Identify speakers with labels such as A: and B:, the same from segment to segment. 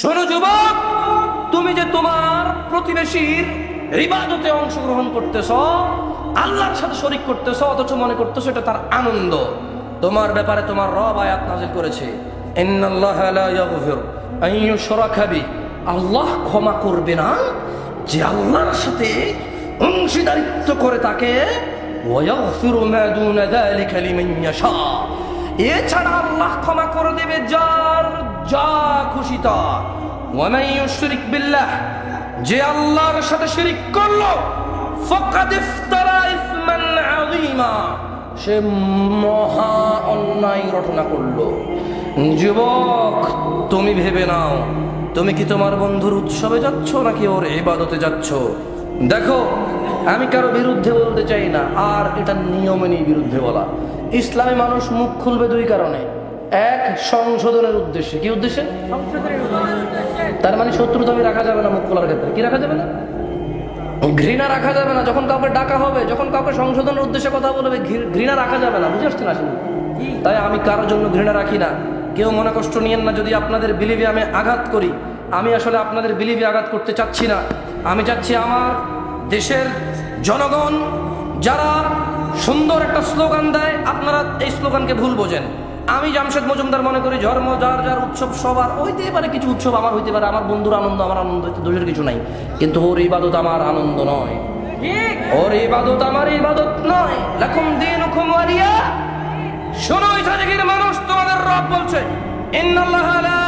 A: শোনো যুবক, তুমি যে তোমার প্রতিবেশীর ইবাদতে অংশগ্রহণ করতেছ, আল্লাহর সাথে শরীক করতেছ, অথচ মনে করতেছ এটা তার আনন্দ। তোমার ব্যাপারে তোমার রব আয়াত নাযিল করেছে, ইন্নাল্লাহা লা ইয়াগফিরু আন ইউশরাকা বিহি, আল্লাহ ক্ষমা করবে না যে আল্লাহর সাথে অংশীদারিত্ব করে তাকে, ওয়া ইয়াগফিরু মা দুনা যালিকা লিমান ইয়াশা, এছাড়া আল্লাহ ক্ষমা করে দেবে যার যা খুশি তা। ওয়া মান ইউশরিক বিল্লাহ, যে আল্লাহর সাথে শিরক করলো, ফাকাদ ইফতারা ইসমান আযীমা, সে মহা অন্যায় রটনা করলো। যুবক, তুমি ভেবে নাও, তুমি কি তোমার বন্ধুর উৎসবে যাচ্ছ নাকি ওর ইবাদতে যাচ্ছ? দেখো, আমি কারো বিরুদ্ধে বলতে চাই না, আর এটা নিয়মেরই বিরুদ্ধে বলা। ইসলামী মানুষ মুখ খুলবে দুই কারণে, এক, সংশোধনের উদ্দেশ্যে। কি উদ্দেশ্যে? তার মানে শত্রুতা রাখা যাবে না মুখ খোলার ক্ষেত্রে। কি রাখা যাবে না? ঘৃণা রাখা যাবে না। যখন কাউকে ডাকা হবে, যখন কাউকে সংশোধনের উদ্দেশ্যে কথা বলবে, ঘৃণা রাখা যাবে না। বুঝে আসছেন আসলে? তাই আমি কারোর জন্য ঘৃণা রাখি না। কেউ মনে কষ্ট নিয়েন না যদি আপনাদের বিলিভে আমি আঘাত করি। আমি আসলে আপনাদের বিলিভে আঘাত করতে চাচ্ছি না। আমি চাচ্ছি আমার দেশের জনগণ যারা সুন্দর একটা স্লোগান দেয়, আপনারা এই স্লোগানকে ভুল বোঝেন। আমি জামশেদ মজুমদার মনে করি ধর্ম যার যার উৎসব সবার হইতে পারে, কিছু উৎসব আমার হইতে পারে, আমার বন্ধুর আনন্দ আমার আনন্দ, এতে দোষের কিছু নাই। কিন্তু ওর ইবাদত আমার আনন্দ নয়, ওর ইবাদত আমার ইবাদত নয়। লাকুম দীনুকুম ওয়ালিয়া। শোনো ইসরায়েলের মানুষ, তোমাদের রব বলছে, ইন্নাল্লাহা লা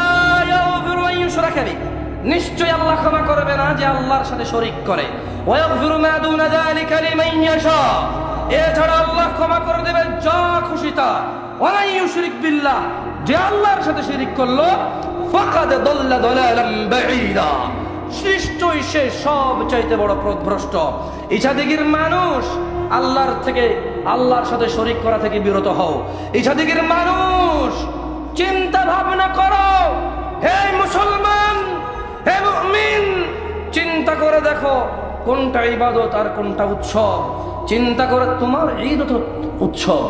A: ইয়াগফিরু আন ইউশরাকা বিহি, নিশ্চয়ই আল্লাহ ক্ষমা করবে না যে আল্লাহর সাথে শরীক করে। ওয়া ইয়াগফিরু মা দুনা যালিকা লিমান ইয়াশা, এছাড়া আল্লাহ ক্ষমা করে দেবে যা খুশি তা। ওয়া মান ইউশরিক বিল্লাহ, যে আল্লাহর সাথে শিরক করলো, ফাকাদ দাল্লা দালালান বাঈদা, নিশ্চয়ই সে সবচাইতে বড় পথভ্রষ্ট। ইছাদিগির মানুষ, আল্লাহর থেকে আল্লাহর সাথে শরীক করা থেকে বিরত হও। ইছাদিগির মানুষ, চিন্তা ভাবনা করো, হে মুসলমান, হে মুমিন, চিন্তা করে দেখো কোনটা ইবাদত আর কোনটা উৎসব। চিন্তা করে, তোমার ঈদ তো উৎসব,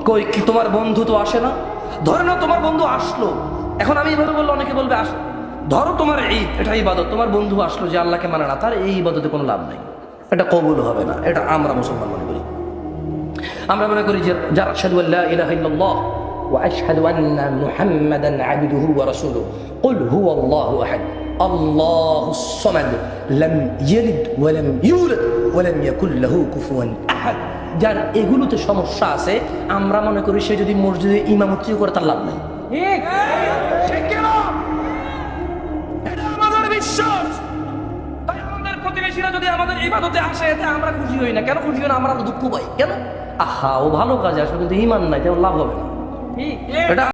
A: কই কি তোমার বন্ধু তো আসে না? ধরে না তোমার বন্ধু আসলো, এখন আমি এভাবে বললে অনেকে বলবে আস, ধরো তোমার ঈদ, এটা ইবাদত, তোমার বন্ধু আসলো যে আল্লাহকে মানে না, তার এই ইবাদতে কোনো লাভ নেই, এটা কবুল হবে না। এটা আমরা মুসলমান মনে করি। আমরা মনে করি যে যারা আশহাদু আল্লা ইলাহা ইল্লাল্লাহ ওয়া আশহাদু আন্না মুহাম্মাদান আবদুহু ওয়া রাসূলুহু কুল হুয়াল্লাহু আহাদ আল্লাহুস সামাদ লাম ইয়ালিদ ওয়া লাম ইউলাদ ওয়া লাম ইয়াকুল লাহু কুফুয়ান আহাদ, যার এগুলোতে সমস্যা আছে, আমরা মনে করি সে যদি মসজিদে ইমামতি করে তার লাভ নেই। ঠিক কেন? এটা আমাদের বিশ্বাস। তাই আমাদের প্রতিবেশীরা যদি আমাদের ইবাদতে আসে, এতে আমরা খুশি হই না। কেন খুশি হই না? আমরা দুঃখ পাই। কেন? আহা, ও ভালো কাজে আসলে কিন্তু ঈমান নাই, তাই লাভ হবে না। এটা